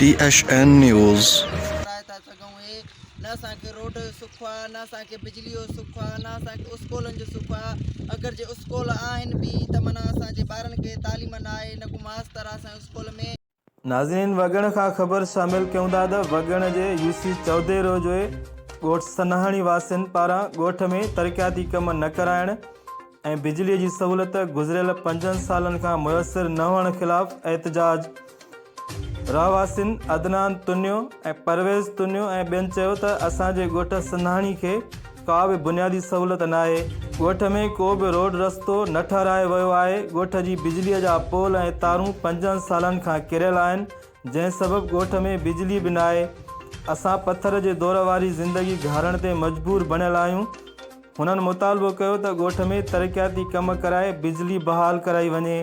THN News। कराए था सघूं हे न असांखे रोड जो सुख आहे न असांखे बिजली जो सुख आहे न असांखे स्कूलनि जो सुख आहे। अगरि जे स्कूल आहिनि बि त माना असांजे ॿारनि खे तालीम न आहे न को मास्तर आहे असांजे स्कूल में। नाज़रीन वगण का ख़बर शामिल क्यों त वगण जे UC चौधरी रोज़े ॻोठ सनाहणी वासियुनि पारां ॻोठ में तरक़ियाती कम न कराइण ऐं बिजलीअ जी सहूलियत गुज़िरियल 5 सालनि खां मुयसरु न हुअण ख़िलाफ़ एहतजाज। रहवासियुनि अदनान तुन्यो ऐं परवेज़ तुन्यो ऐं ॿियनि चयो त असांजे ॻोठ सनाहणी खे का बि बुनियादी सहूलियत न आहे। ॻोठ में को बि रोड रस्तो न ठारायो वियो आहे। ॻोठ जी बिजलीअ जा पोल ऐं तारूं 5 सालनि खां किरियल आहिनि, जंहिं सबबु ॻोठ में बिजली बि न आहे। असां पथर जे दौर वारी ज़िंदगी घारण ते मजबूर बणियल आहियूं। हुननि मुतालबो कयो त ॻोठ में तरक़ियाती कम कराए बिजली बहाल कराई वञे।